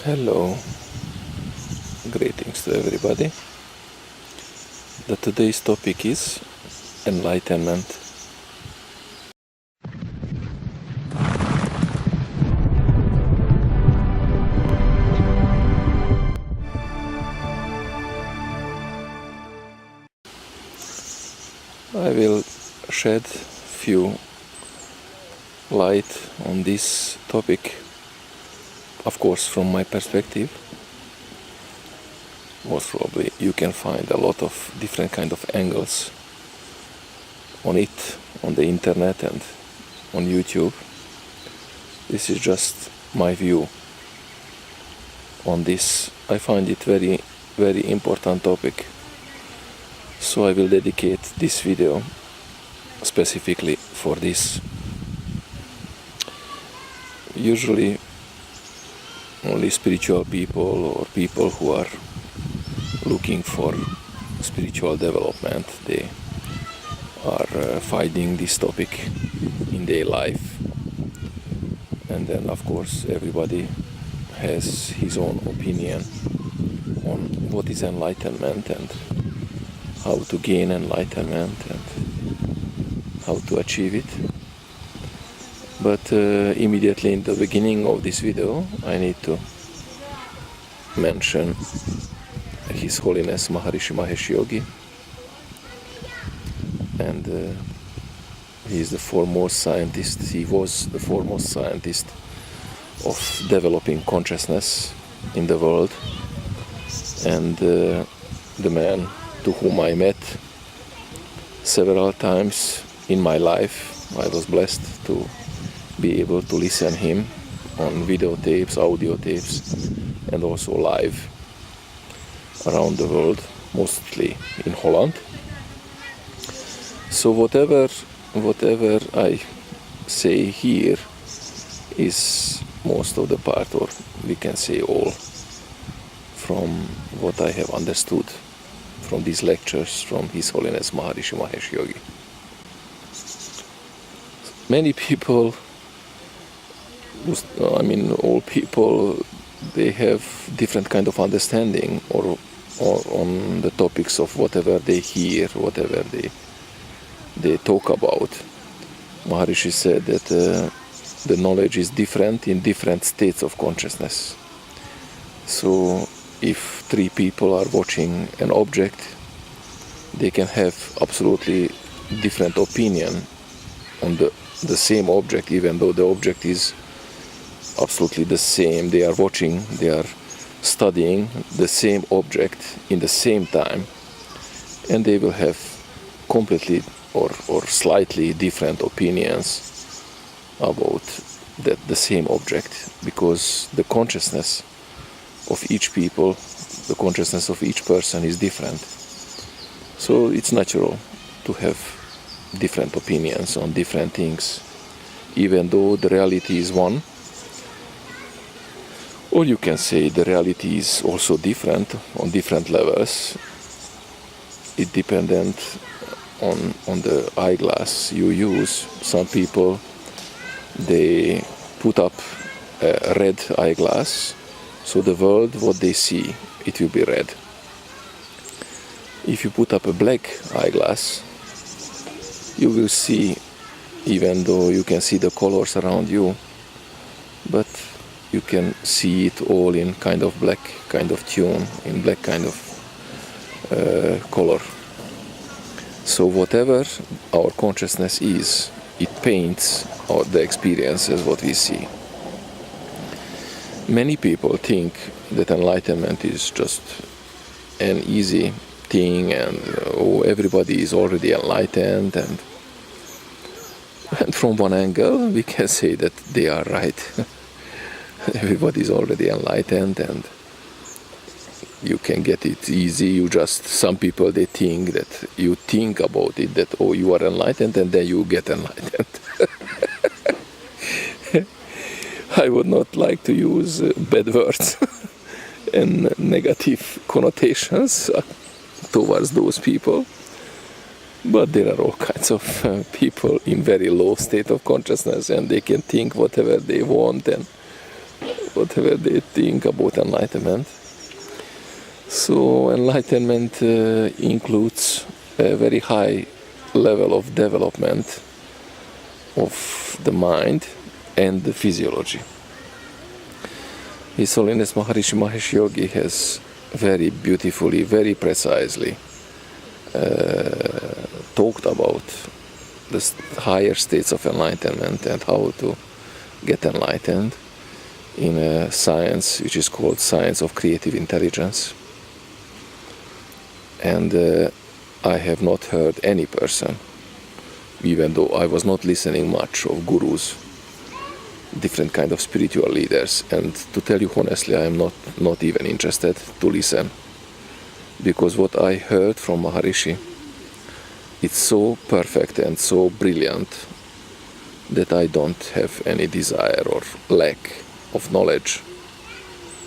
Hello, greetings to everybody. Today's topic is enlightenment. I will shed few light on this topic, of course from my perspective. Most probably you can find a lot of different kind of angles on it, on the internet and on YouTube. This is just my view on this. I find it very, very important topic. So I will dedicate this video specifically for this. Usually only spiritual people or people who are looking for spiritual development, they are finding this topic in their life. And then of course everybody has his own opinion on what is enlightenment and how to gain enlightenment and how to achieve it. But immediately in the beginning of this video I need to mention His Holiness Maharishi Mahesh Yogi, and he is the foremost scientist. He was the foremost scientist of developing consciousness in the world, and the man to whom I met several times in my life. I was blessed to be able to listen him on videotapes, audio tapes, and also live around the world, mostly in Holland. So whatever I say here is most of the part, or we can say all, from what I have understood from these lectures from His Holiness Maharishi Mahesh Yogi. Many people, all people, they have different kind of understanding or on the topics of whatever they hear, whatever they talk about. Maharishi said that the knowledge is different in different states of consciousness. So if three people are watching an object, they can have absolutely different opinion on the same object, even though the object is absolutely the same. They are watching, they are studying the same object in the same time, and they will have completely or slightly different opinions about the same object, because the consciousness of each people, the consciousness of each person is different. So it's natural to have different opinions on different things, even though the reality is one. Or you can say the reality is also different on different levels. It dependent on the eyeglass you use. Some people, they put up a red eyeglass, so the world, what they see, it will be red. If you put up a black eyeglass, you will see, even though you can see the colors around you, but you can see it all in kind of black kind of tune, in black kind of color. So whatever our consciousness is, it paints the experiences what we see. Many people think that enlightenment is just an easy thing, and everybody is already enlightened, and from one angle we can say that they are right. Everybody is already enlightened and you can get it easy. Some people, they think that you think about it, that you are enlightened, and then you get enlightened. I would not like to use bad words and negative connotations towards those people, but there are all kinds of people in very low state of consciousness, and they can think whatever they want, and whatever they think about enlightenment. So enlightenment includes a very high level of development of the mind and the physiology. His Holiness Maharishi Mahesh Yogi has very beautifully, very precisely talked about the higher states of enlightenment and how to get enlightened in a science which is called Science of Creative Intelligence. And I have not heard any person, even though I was not listening much of gurus, different kind of spiritual leaders, and to tell you honestly, I am not even interested to listen, because what I heard from Maharishi, it's so perfect and so brilliant that I don't have any desire or lack of knowledge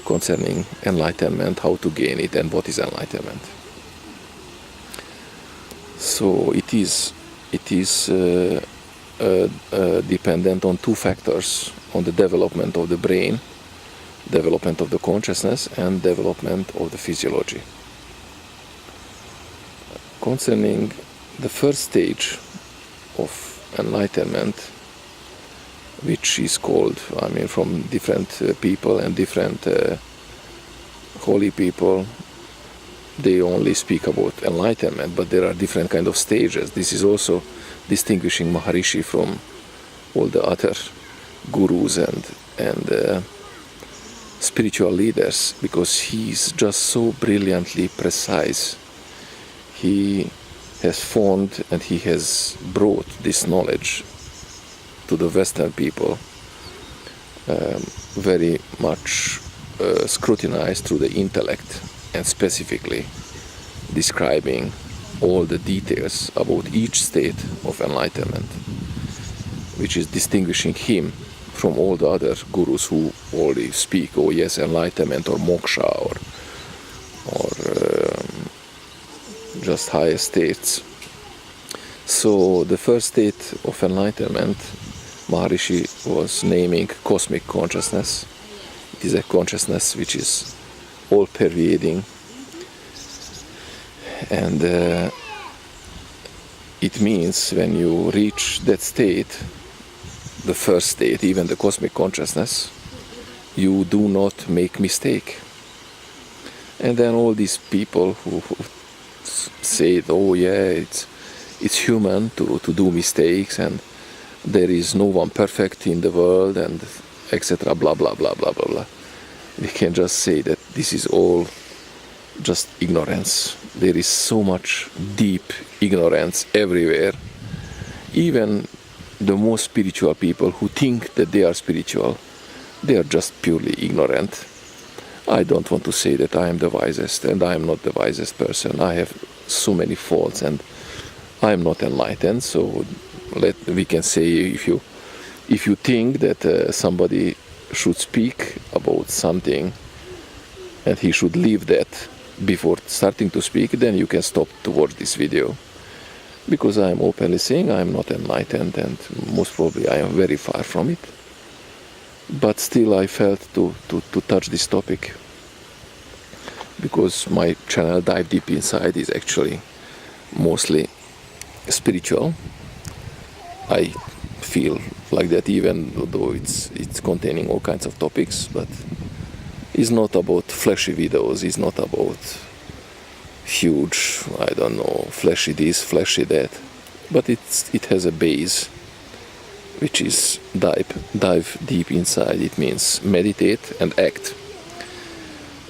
concerning enlightenment, how to gain it, and what is enlightenment. So it is dependent on two factors, on the development of the brain, development of the consciousness, and development of the physiology. Concerning the first stage of enlightenment, which is called, from different people and different holy people, they only speak about enlightenment, but there are different kind of stages. This is also distinguishing Maharishi from all the other gurus and spiritual leaders, because he's just so brilliantly precise. He has found and he has brought this knowledge to the Western people, very much scrutinized through the intellect, and specifically describing all the details about each state of enlightenment, which is distinguishing him from all the other gurus who only speak, oh yes, enlightenment or moksha or just higher states. So the first state of enlightenment, Maharishi was naming cosmic consciousness. It is a consciousness which is all-pervading, and it means when you reach that state, the first state, even the cosmic consciousness, you do not make mistake. And then all these people who say, oh yeah, it's human to do mistakes, and there is no one perfect in the world, and etc. blah blah blah blah blah blah. We can just say that this is all just ignorance. There is so much deep ignorance everywhere. Even the most spiritual people who think that they are spiritual, they are just purely ignorant. I don't want to say that I am the wisest, and I am not the wisest person. I have so many faults, and I am not enlightened. So we can say, if you think that somebody should speak about something and he should leave that before starting to speak, then you can stop to watch this video, because I am openly saying I am not enlightened, and most probably I am very far from it. But still I felt to touch this topic, because my channel Dive Deep Inside is actually mostly spiritual. I feel like that, even though it's containing all kinds of topics, but it's not about flashy videos, it's not about huge, I don't know, flashy this, flashy that, but it has a base, which is dive deep inside. It means meditate and act.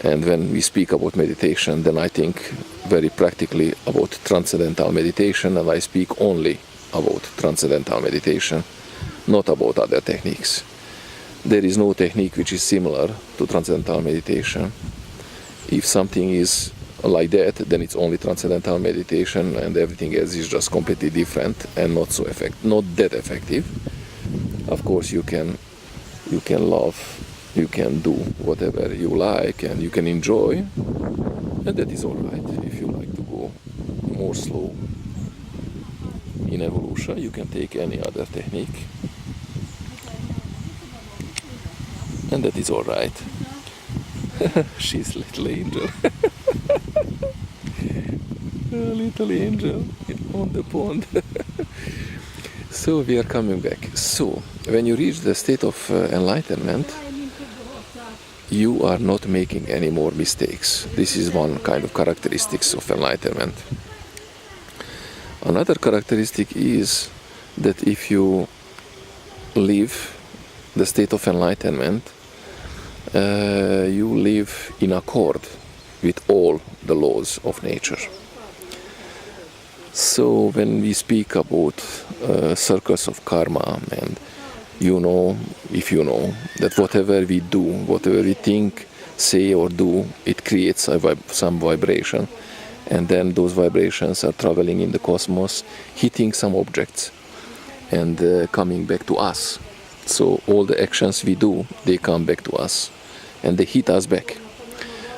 And when we speak about meditation, then I think very practically about transcendental meditation, and I speak only about transcendental meditation, not about other techniques. There is no technique which is similar to transcendental meditation. If something is like that, then it's only transcendental meditation, and everything else is just completely different and not that effective. Of course, you can love, you can do whatever you like, and you can enjoy, and that is all right. If you like to go more slow in evolution, you can take any other technique. And that is all right. She's little angel. A little angel on the pond. So we are coming back. So when you reach the state of enlightenment, you are not making any more mistakes. This is one kind of characteristics of enlightenment. Another characteristic is that if you live the state of enlightenment, you live in accord with all the laws of nature. So when we speak about circles of karma, and if you know that whatever we do, whatever we think, say or do, it creates some vibration, and then those vibrations are traveling in the cosmos, hitting some objects and coming back to us. So all the actions we do, they come back to us and they hit us back.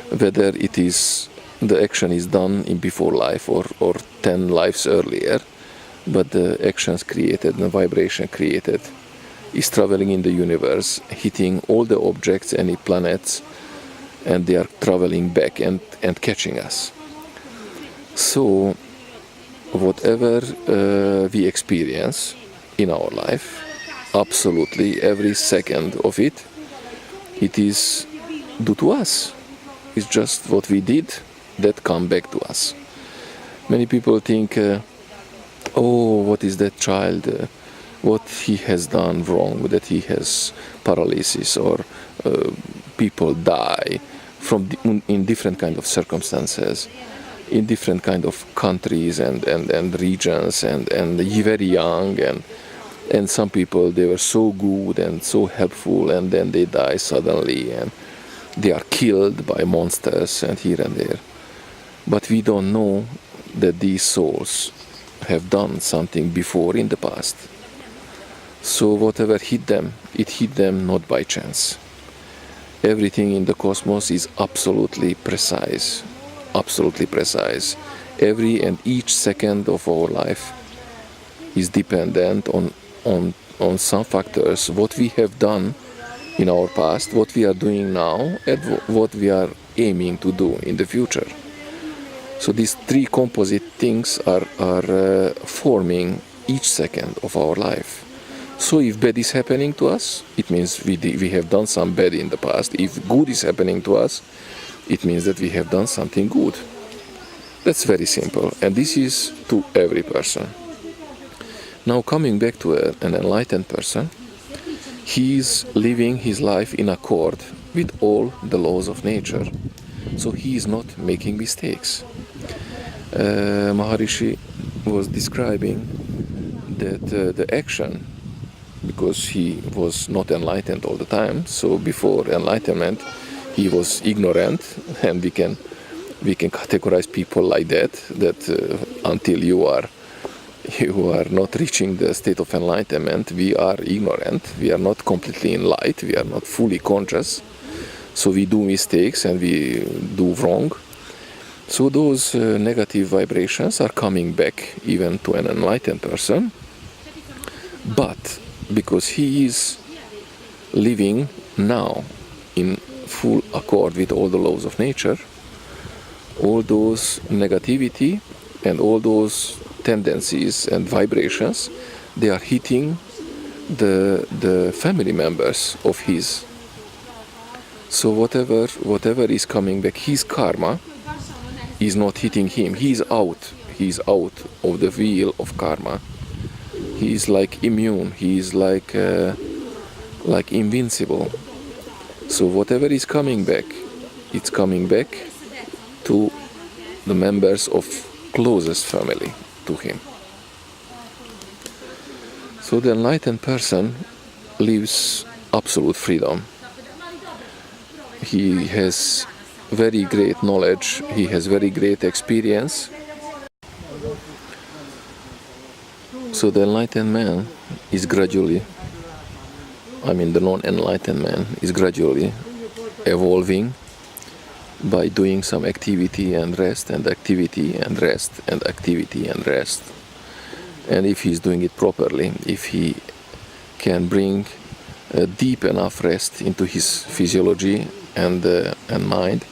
Whether it is the action is done in before life or 10 lives earlier, but the actions created, the vibration created is traveling in the universe, hitting all the objects, any planets, and they are traveling back and catching us. So whatever we experience in our life, absolutely every second of it, it is due to us. It's just what we did that come back to us. Many people think, oh, what is that child, what he has done wrong, that he has paralysis, or people die in different kind of circumstances, in different kind of countries and regions, and very young, and some people, they were so good and so helpful, and then they die suddenly and they are killed by monsters and here and there. But we don't know that these souls have done something before in the past. So whatever hit them, it hit them not by chance. Everything in the cosmos is absolutely precise. Absolutely precise. Every and each second of our life is dependent on some factors, what we have done in our past, what we are doing now, and what we are aiming to do in the future. So these three composite things are forming each second of our life. So if bad is happening to us, it means we have done some bad in the past. If good is happening to us, it means that we have done something good. That's very simple, and this is to every person. Now coming back to an enlightened person, he is living his life in accord with all the laws of nature. So he is not making mistakes. Maharishi was describing that the action, because he was not enlightened all the time, so before enlightenment he was ignorant, and we can categorize people like that until you are not reaching the state of enlightenment, we are ignorant, we are not completely in light, we are not fully conscious, so we do mistakes and we do wrong. So those negative vibrations are coming back even to an enlightened person, but because he is living now in full accord with all the laws of nature, all those negativity and all those tendencies and vibrations, they are hitting the family members of his. So whatever is coming back, his karma is not hitting him. He's out of the wheel of karma. He is like immune. He is like invincible. So whatever is coming back, it's coming back to the members of closest family to him. So the enlightened person lives absolute freedom. He has very great knowledge, he has very great experience. So the enlightened man is gradually, the non-enlightened man is gradually evolving by doing some activity and rest and activity and rest and activity and rest. And if he's doing it properly, if he can bring deep enough rest into his physiology and mind,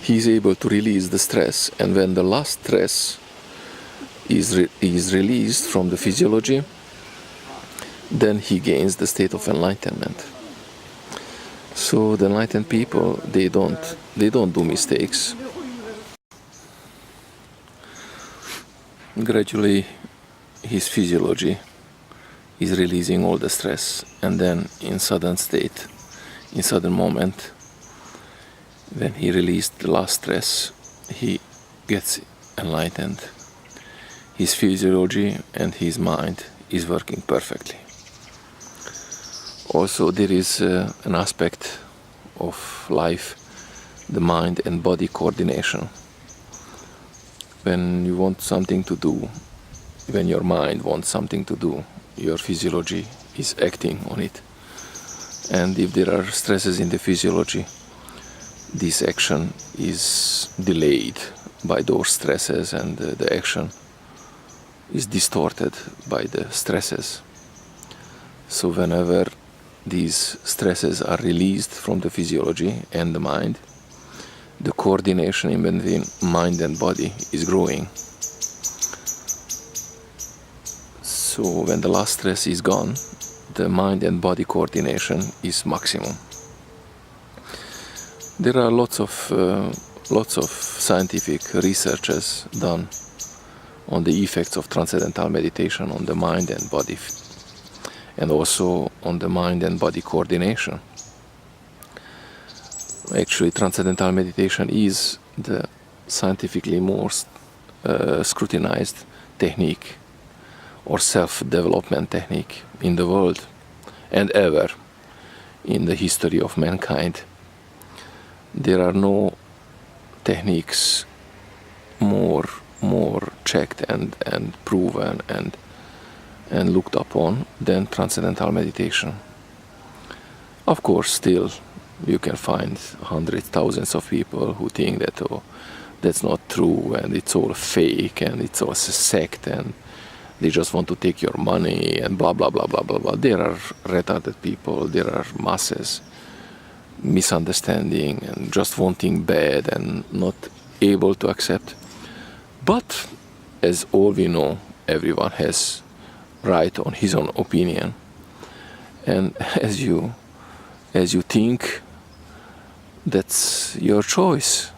he is able to release the stress. And when the last stress is released from the physiology, then he gains the state of enlightenment. So the enlightened people, they don't do mistakes. Gradually, his physiology is releasing all the stress, and then in sudden state, in sudden moment, when he released the last stress, he gets enlightened. His physiology and his mind is working perfectly. Also, there is an aspect of life, the mind and body coordination. When you want something to do, when your mind wants something to do, your physiology is acting on it. And if there are stresses in the physiology, this action is delayed by those stresses, and the action is distorted by the stresses. So whenever these stresses are released from the physiology and the mind, the coordination in between mind and body is growing. So when the last stress is gone, the mind and body coordination is maximum. There are lots of scientific researches done on the effects of transcendental meditation on the mind and body, and also on the mind and body coordination. Actually, transcendental meditation is the scientifically most scrutinized technique or self-development technique in the world and ever in the history of mankind. There are no techniques more checked and proven and looked upon than transcendental meditation. Of course, still you can find hundreds, thousands of people who think that, oh, that's not true, and it's all fake, and it's all a sect, and they just want to take your money, and blah blah blah blah blah blah. There are retarded people, there are masses misunderstanding and just wanting bad and not able to accept. But as all we know, everyone has right on his own opinion, and as you think, that's your choice.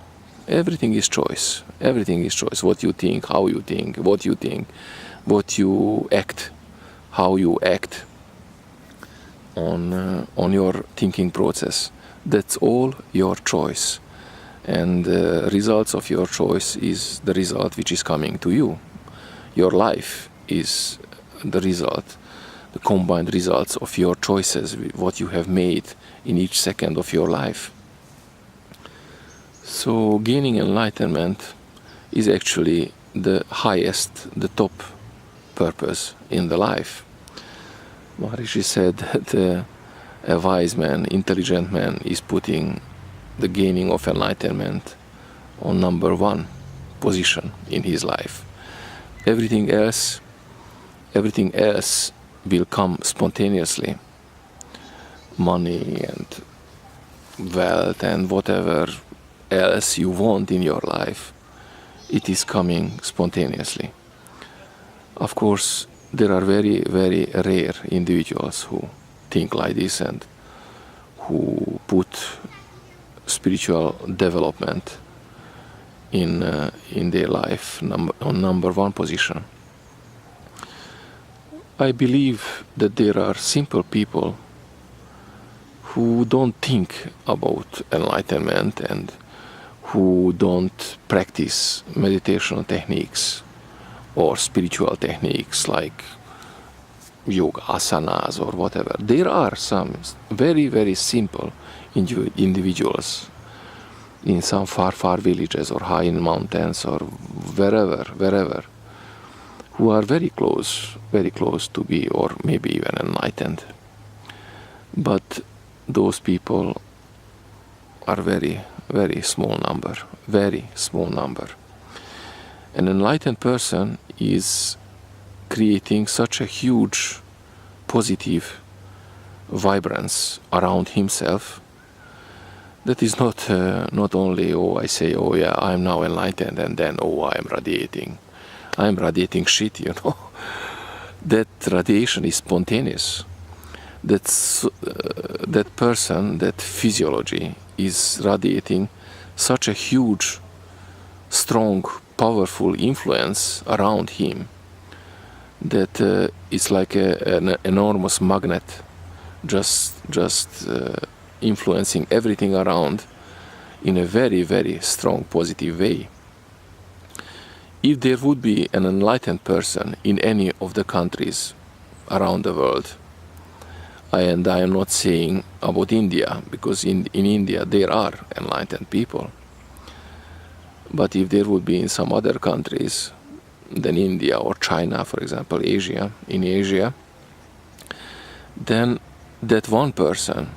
Everything is choice. Everything is choice. What you think, how you think, what you act, how you act on your thinking process. That's all your choice, and the results of your choice is the result which is coming to you. Your life is the result, the combined results of your choices, what you have made in each second of your life. So gaining enlightenment is actually the highest, the top purpose in the life. Maharishi said that a wise man, intelligent man, is putting the gaining of enlightenment on number one position in his life. Everything else will come spontaneously. Money and wealth and whatever else you want in your life, it is coming spontaneously. Of course, there are very, very rare individuals who think like this and who put spiritual development in their life on number one position. I believe that there are simple people who don't think about enlightenment and who don't practice meditation techniques or spiritual techniques like yoga, asanas or whatever. There are some very, very simple individuals in some far villages or high in mountains or wherever, who are very close to be, or maybe even enlightened. But those people are very, very small number, very small number. An enlightened person is creating such a huge positive vibrance around himself, that is not only, oh, I say, oh yeah, I'm now enlightened, and then, oh, I'm radiating shit, you know. That radiation is spontaneous. That person, that physiology is radiating such a huge, strong, powerful influence around him that it's like an enormous magnet, just influencing everything around in a very, very strong, positive way. If there would be an enlightened person in any of the countries around the world, and I am not saying about India, because in India there are enlightened people, but if there would be in some other countries than India or China, for example, in Asia, then that one person,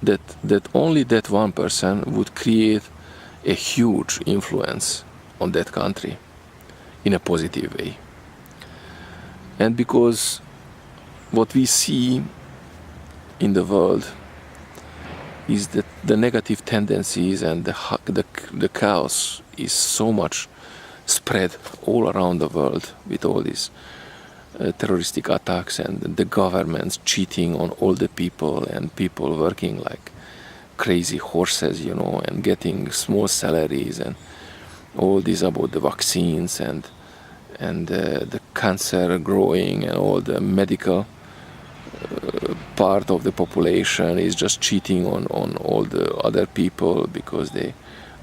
that only that one person would create a huge influence on that country in a positive way. And because what we see in the world is that the negative tendencies and the chaos is so much spread all around the world, with all these terroristic attacks and the governments cheating on all the people, and people working like crazy horses, you know, and getting small salaries, and all this about the vaccines and the cancer growing, and all the medical part of the population is just cheating on all the other people, because they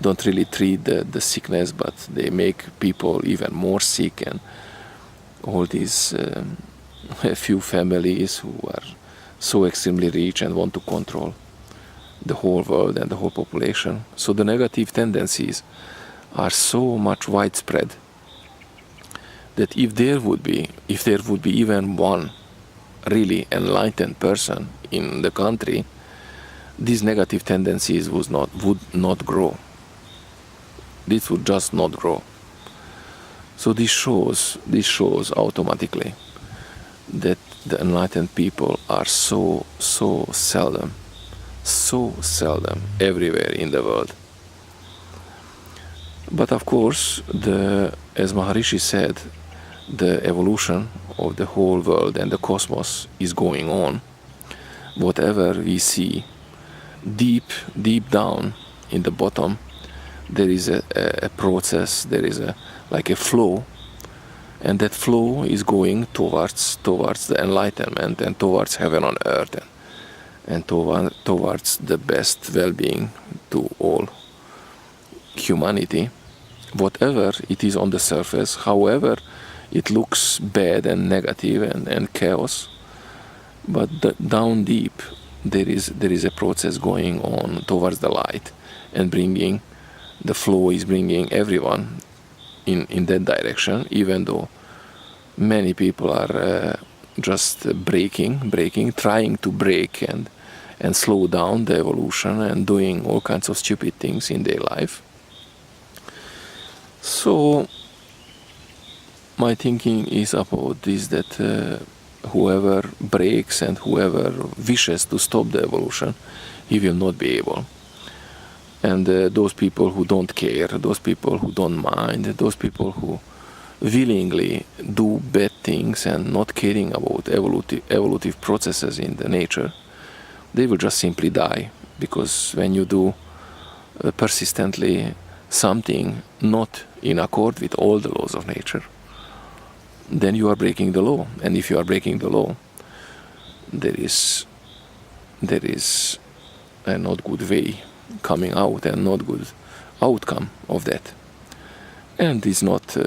don't really treat the sickness, but they make people even more sick. And all these a few families who are so extremely rich and want to control the whole world and the whole population. So the negative tendencies are so much widespread that if there would be even one really enlightened person in the country, these negative tendencies would not grow. This would just not grow. So this shows automatically that the enlightened people are so seldom everywhere in the world. But of course, as Maharishi said, the evolution of the whole world and the cosmos is going on. Whatever we see deep down in the bottom, there is a process, there is like a flow, and that flow is going towards the enlightenment and towards heaven on earth, and towards the best well-being to all humanity. Whatever it is on the surface, however it looks bad and negative and chaos, but down deep there is a process going on towards the light, and the flow is bringing everyone in that direction, even though many people are just trying to break and slow down the evolution, and doing all kinds of stupid things in their life. So my thinking is about this, that whoever breaks and whoever wishes to stop the evolution, he will not be able. And those people who don't care, those people who don't mind, those people who willingly do bad things and not caring about evolutive processes in the nature, they will just simply die. Because when you do persistently something not in accord with all the laws of nature, then you are breaking the law. And if you are breaking the law, there is a not good way coming out, and not good outcome of that. And it's not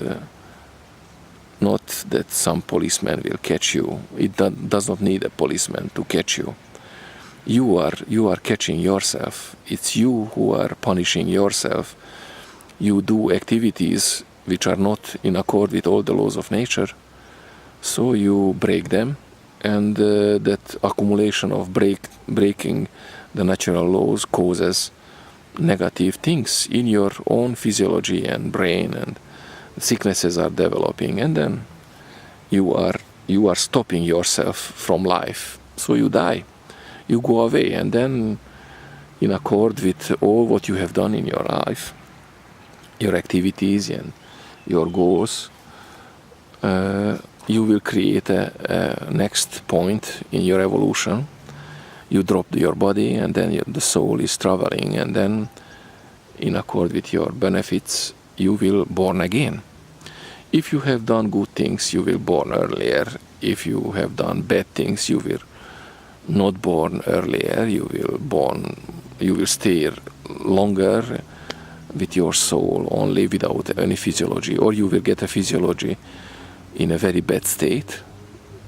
that some policeman will catch you. It does not need a policeman to catch you. You are catching yourself. It's you who are punishing yourself. You do activities which are not in accord with all the laws of nature, so you break them, and that accumulation of breaking the natural laws causes negative things in your own physiology and brain, and sicknesses are developing, and then you are stopping yourself from life, so you die. you go away, and then in accord with all what you have done in your life, your activities and your goals, you will create a next point in your evolution. You drop your body, and then the soul is traveling, and then in accord with your benefits, you will born again. If you have done good things, you will born earlier. If you have done bad things, you will not born earlier. You will stay longer with your soul only without any physiology, or you will get a physiology in a very bad state.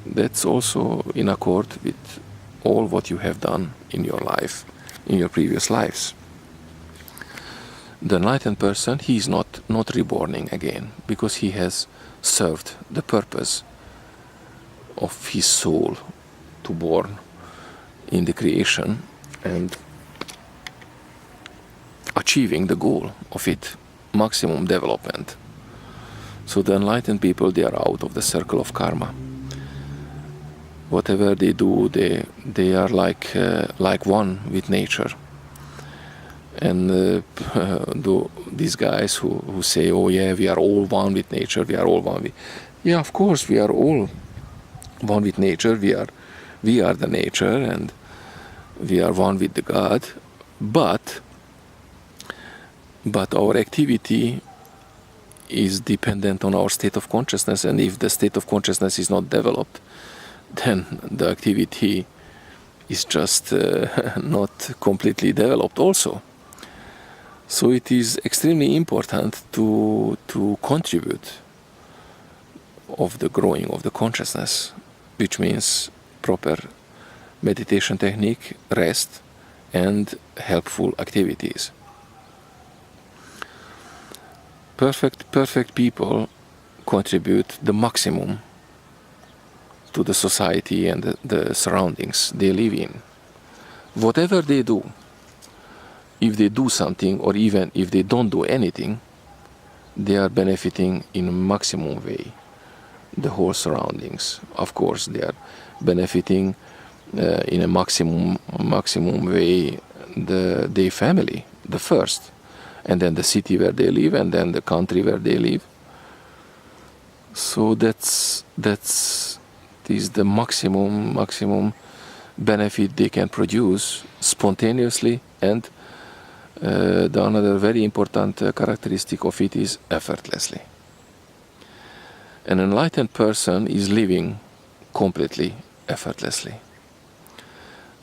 That's also in accord with all what you have done in your life, in your previous lives. The enlightened person, he is not reborning again, because he has served the purpose of his soul to born in the creation and achieving the goal of it, maximum development. So the enlightened people, they are out of the circle of karma. Whatever they do, they are like one with nature. And these guys who say, oh yeah, we are all one with nature, we are all one with... Yeah, of course, we are all one with nature, we are the nature, and we are one with the God, but our activity is dependent on our state of consciousness, and if the state of consciousness is not developed, then the activity is just not completely developed also. So it is extremely important to contribute of the growing of the consciousness, which means proper meditation technique, rest, and helpful activities. Perfect people contribute the maximum to the society and the surroundings they live in. Whatever they do, if they do something, or even if they don't do anything, they are benefiting in a maximum way the whole surroundings. Of course, they are benefiting in a maximum way their family, the first, and then the city where they live, and then the country where they live. So that's the maximum benefit they can produce spontaneously, and the another very important characteristic of it is effortlessly. An enlightened person is living completely effortlessly.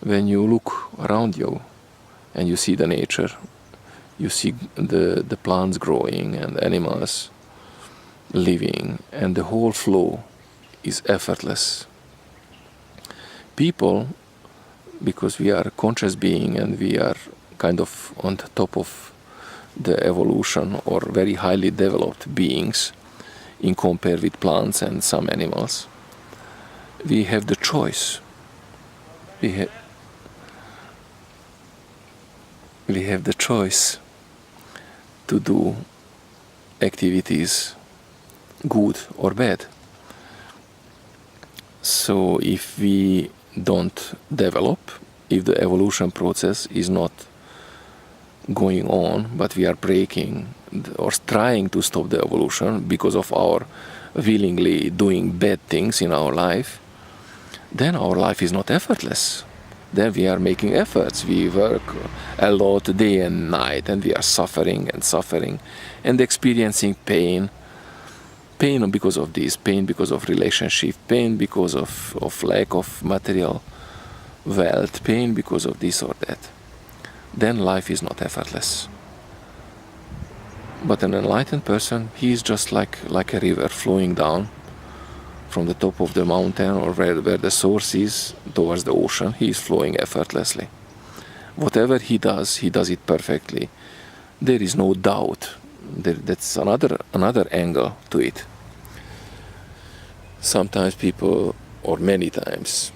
When you look around you and you see the nature, you see the plants growing and animals living, and the whole flow is effortless. People, because we are a conscious being and we are kind of on the top of the evolution, or very highly developed beings in compare with plants and some animals, we have the choice. We have the choice to do activities good or bad. So if we don't develop, if the evolution process is not going on, but we are breaking or trying to stop the evolution because of our willingly doing bad things in our life, then our life is not effortless. Then we are making efforts, we work a lot day and night, and we are suffering and experiencing pain because of this, pain because of relationship, pain because of lack of material wealth, pain because of this or that. Then life is not effortless. But an enlightened person, he is just like a river flowing down from the top of the mountain, or where the source is, towards the ocean. He is flowing effortlessly. Whatever he does it perfectly. There is no doubt. That's another angle to it. Sometimes people, or many times,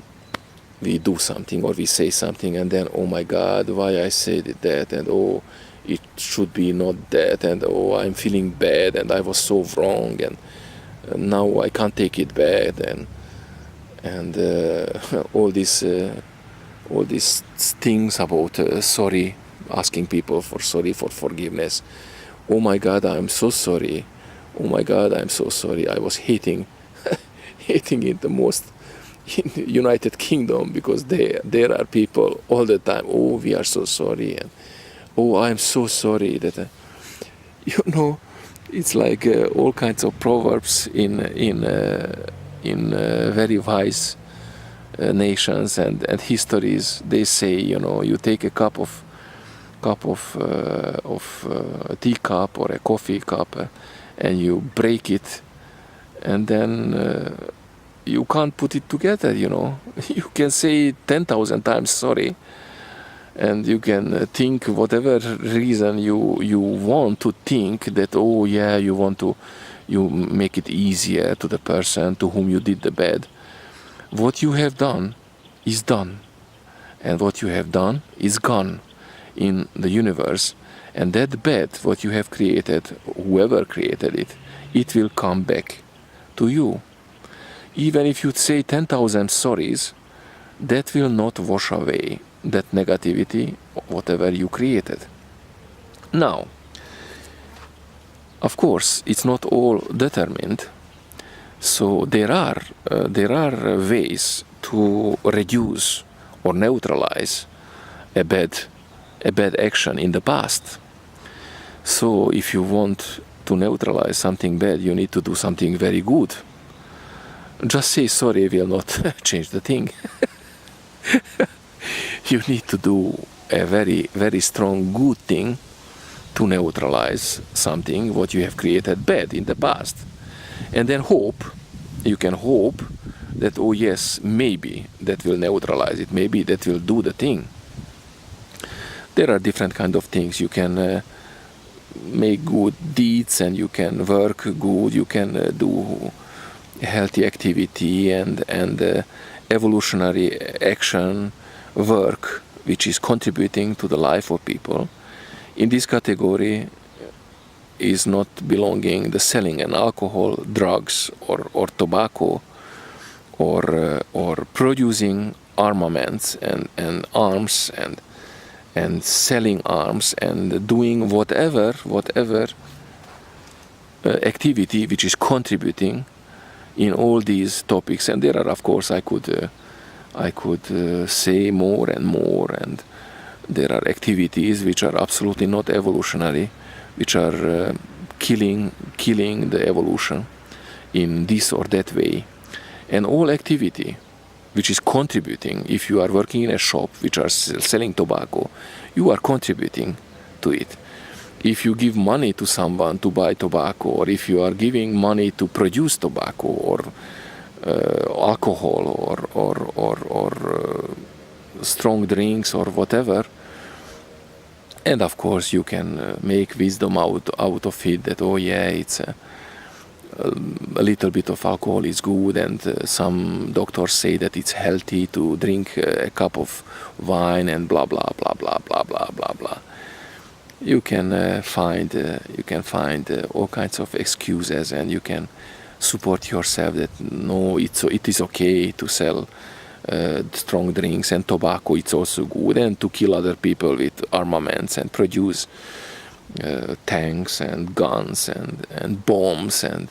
we do something or we say something, and then, oh my God, why I said that, and oh, it should be not that, and oh, I'm feeling bad, and I was so wrong, and now I can't take it back, and all these all these things about sorry, asking people for sorry, for forgiveness. Oh my God, I'm so sorry. Oh my God, I'm so sorry. I was hating it the most in the United Kingdom, because there are people all the time. Oh, we are so sorry, and oh, I'm so sorry that it's like all kinds of proverbs in very wise nations and histories. They say, you take a cup of a teacup or a coffee cup, and you break it, and then you can't put it together. You can say 10,000 times sorry, and you can think whatever reason you want to think that, oh yeah, you make it easier to the person to whom you did the bad. What you have done is done, and what you have done is gone in the universe, and that bad, what you have created, whoever created it, it will come back to you. Even if you say 10,000 sorries, that will not wash away that negativity, whatever you created. Now, of course, it's not all determined. So there are ways to reduce or neutralize a bad action in the past. So if you want to neutralize something bad, you need to do something very good. Just say sorry will not change the thing. You need to do a very, very strong good thing to neutralize something what you have created bad in the past. And then you can hope that, oh yes, maybe that will neutralize it, maybe that will do the thing. There are different kind of things. You can make good deeds, and you can work good, you can do healthy activity and evolutionary action, work which is contributing to the life of people. In this category is not belonging the selling an alcohol, drugs, or tobacco, or producing armaments and arms and selling arms and doing whatever activity which is contributing in all these topics. And there are, of course, I could say more and more, and there are activities which are absolutely not evolutionary, which are killing the evolution in this or that way. And all activity which is contributing, if you are working in a shop which are selling tobacco, you are contributing to it. If you give money to someone to buy tobacco, or if you are giving money to produce tobacco or alcohol or strong drinks or whatever, and of course you can make wisdom out of it, that, oh yeah, it's a little bit of alcohol is good, and some doctors say that it's healthy to drink a cup of wine, and blah blah blah blah blah blah blah blah. You can find all kinds of excuses, and you can support yourself that no, it is okay to sell strong drinks and tobacco. It's also good, and to kill other people with armaments and produce tanks and guns and bombs and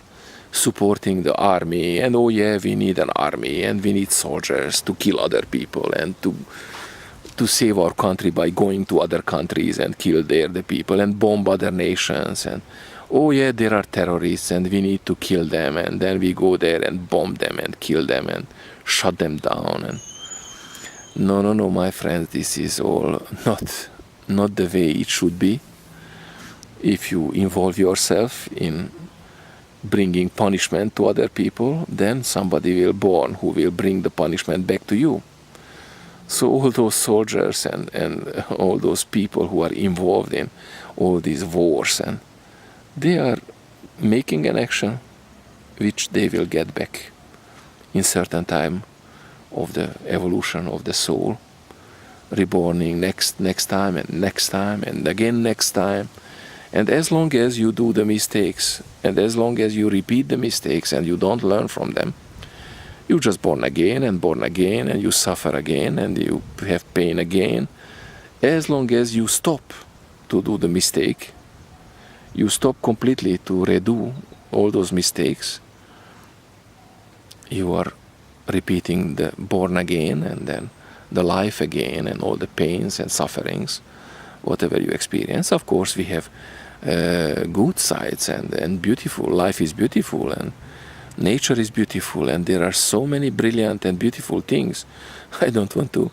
supporting the army. And oh yeah, we need an army, and we need soldiers to kill other people and to save our country by going to other countries and kill there the people and bomb other nations. And oh yeah, there are terrorists and we need to kill them, and then we go there and bomb them and kill them and shut them down. And no, my friends, this is all not the way it should be. If you involve yourself in bringing punishment to other people, then somebody will born who will bring the punishment back to you. So all those soldiers and all those people who are involved in all these wars, and they are making an action which they will get back in certain time of the evolution of the soul, reborning next time and next time and again next time. And as long as you do the mistakes, and as long as you repeat the mistakes and you don't learn from them, You're just born again, and you suffer again, and you have pain again. As long as you stop to do the mistake, you stop completely to redo all those mistakes, you are repeating the born again and then the life again and all the pains and sufferings, whatever you experience. Of course, we have good sides and beautiful. Life is beautiful and nature is beautiful, and there are so many brilliant and beautiful things. I don't want to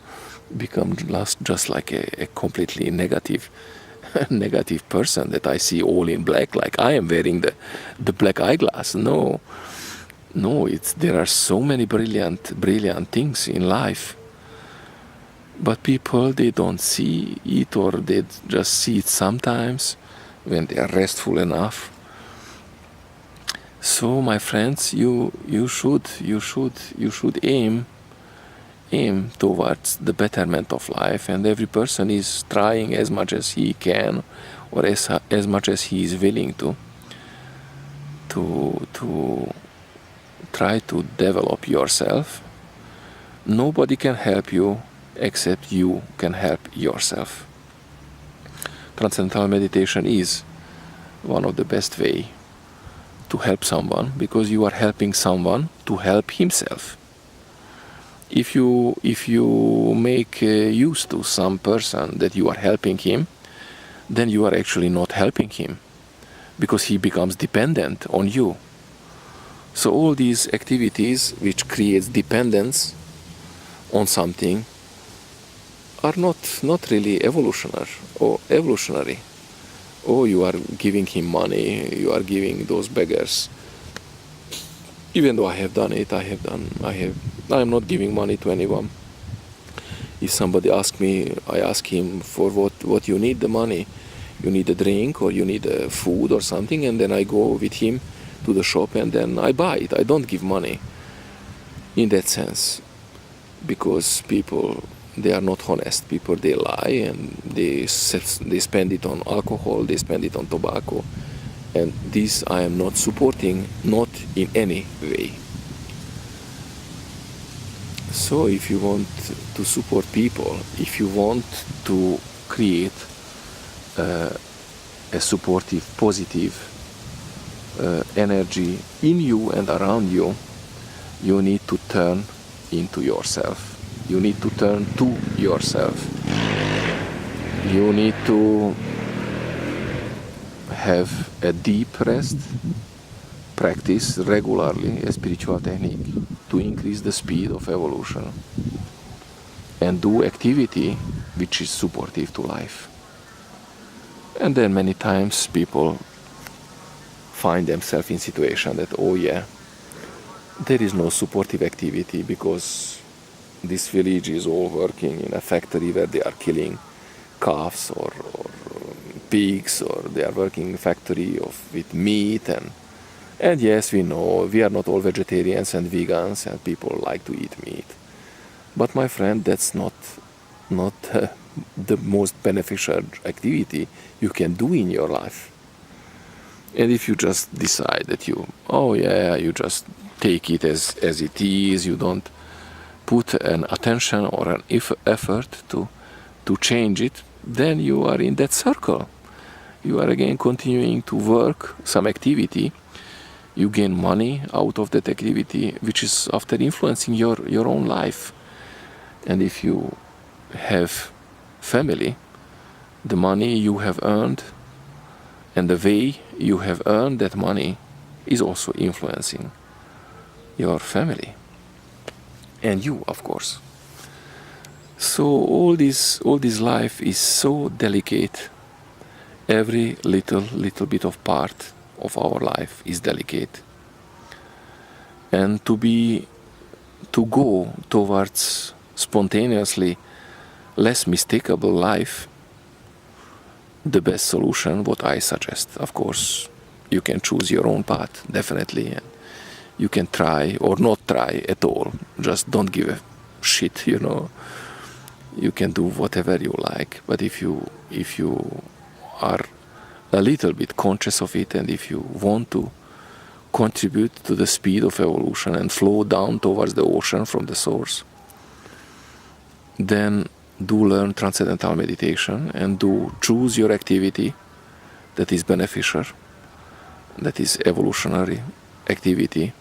become just like a completely negative person that I see all in black, like I am wearing the black eyeglass. No, there are so many brilliant things in life, but people, they don't see it, or they just see it sometimes when they are restful enough. So, my friends, you should aim towards the betterment of life, and every person is trying as much as he can, or as much as he is willing to try to develop yourself. Nobody can help you except you can help yourself. Transcendental meditation is one of the best way to help someone, because you are helping someone to help himself. If you make use to some person that you are helping him, then you are actually not helping him, because he becomes dependent on you. So all these activities which creates dependence on something are not really evolutionary. Oh, you are giving him money, you are giving those beggars. Even though I have done it, I am not giving money to anyone. If somebody asks me, I ask him for what you need the money. You need a drink, or you need food or something, and then I go with him to the shop and then I buy it. I don't give money in that sense, because people, they are not honest. People, they lie, and they spend it on alcohol, they spend it on tobacco, and this I am not supporting, not in any way. So if you want to support people, if you want to create a supportive, positive energy in you and around you, you need to turn into yourself. You need to turn to yourself. You need to have a deep rest, practice regularly a spiritual technique to increase the speed of evolution, and do activity which is supportive to life. And then many times people find themselves in situation that, oh yeah, there is no supportive activity, because this village is all working in a factory where they are killing calves or pigs, or they are working in a factory with meat, and yes, we know we are not all vegetarians and vegans, and people like to eat meat. But my friend, that's not the most beneficial activity you can do in your life. And if you just decide that you just take it as it is, you don't put an attention or an effort to change it, then you are in that circle. You are again continuing to work some activity. You gain money out of that activity, which is after influencing your own life. And if you have family, the money you have earned and the way you have earned that money is also influencing your family and you, of course. So all this life is so delicate. Every little bit of part of our life is delicate, and to go towards spontaneously less mistakable life, the best solution, what I suggest, of course, you can choose your own path, definitely, and you can try or not try at all. Just don't give a shit, You can do whatever you like, but if you are a little bit conscious of it, and if you want to contribute to the speed of evolution and flow down towards the ocean from the source, then do learn transcendental meditation and do choose your activity that is beneficial, that is evolutionary activity,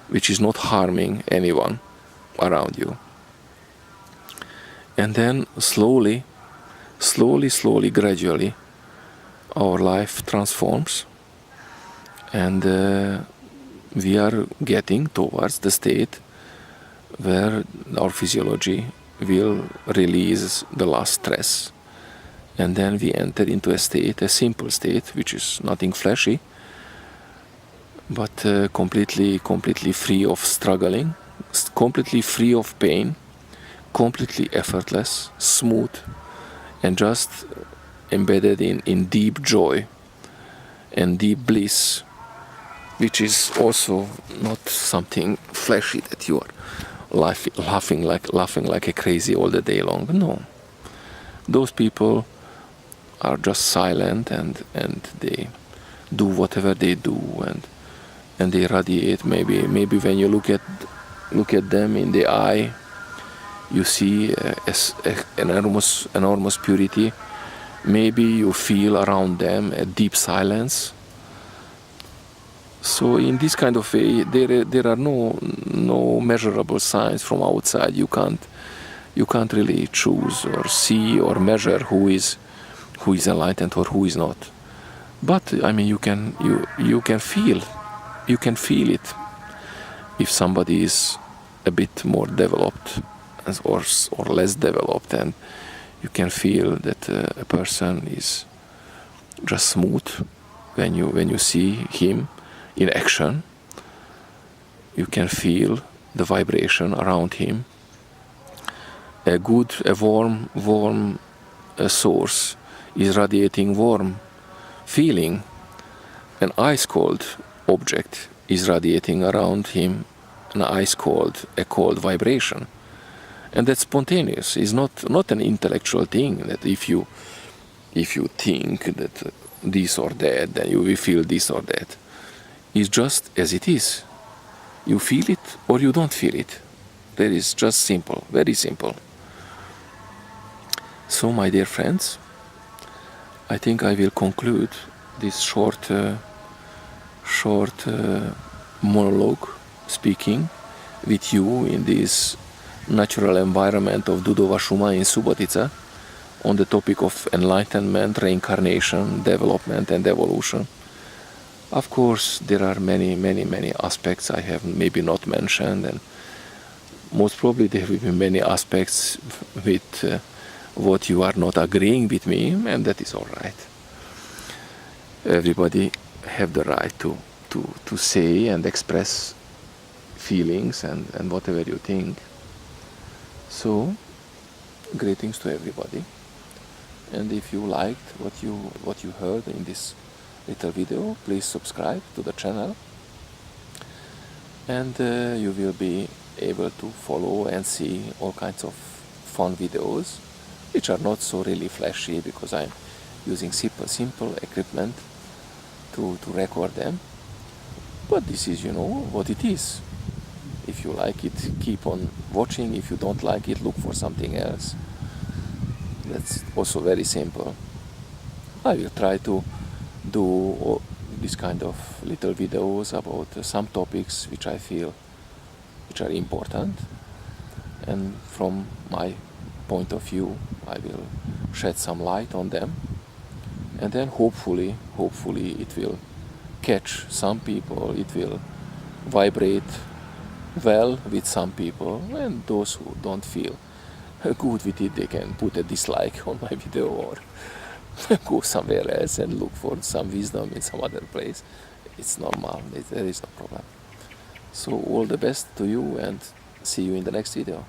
which is not harming anyone around you. And then slowly, gradually, our life transforms, and we are getting towards the state where our physiology will release the last stress, and then we enter into a state, a simple state, which is nothing flashy, but completely free of struggling, completely free of pain, completely effortless, smooth, and just embedded in deep joy and deep bliss, which is also not something flashy that you are laughing like a crazy all the day long. No, those people are just silent, and they do whatever they do, and they radiate. Maybe when you look at them in the eye, you see an enormous purity. Maybe you feel around them a deep silence. So in this kind of way, there are no measurable signs from outside. You can't really choose or see or measure who is enlightened or who is not. But I mean, you can feel it if somebody is a bit more developed or less developed, and you can feel that a person is just smooth when you see him in action. You can feel the vibration around him. A warm source is radiating warm feeling. An ice cold object is radiating around him a cold vibration. And that's spontaneous. It's not an intellectual thing that if you think that this or that, then you will feel this or that. It's just as it is. You feel it or you don't feel it. That is just simple, very simple. So, my dear friends, I think I will conclude this short monologue speaking with you in this natural environment of Dudova Šuma in Subotica on the topic of enlightenment, reincarnation, development and evolution. Of course, there are many aspects I have maybe not mentioned, and most probably there will be many aspects with what you are not agreeing with me, and that is all right. Everybody have the right to say and express feelings and whatever you think. So, greetings to everybody. And if you liked what you heard in this little video, please subscribe to the channel, and you will be able to follow and see all kinds of fun videos, which are not so really flashy because I'm using simple equipment to record them. But this is, what it is. If you like it, keep on watching. If you don't like it, look for something else. That's also very simple. I will try to do this kind of little videos about some topics which I feel which are important, and from my point of view I will shed some light on them, and then hopefully it will catch some people, it will vibrate well with some people, and those who don't feel good with it, they can put a dislike on my video or go somewhere else and look for some wisdom in some other place. It's normal, there is no problem. So all the best to you, and see you in the next video.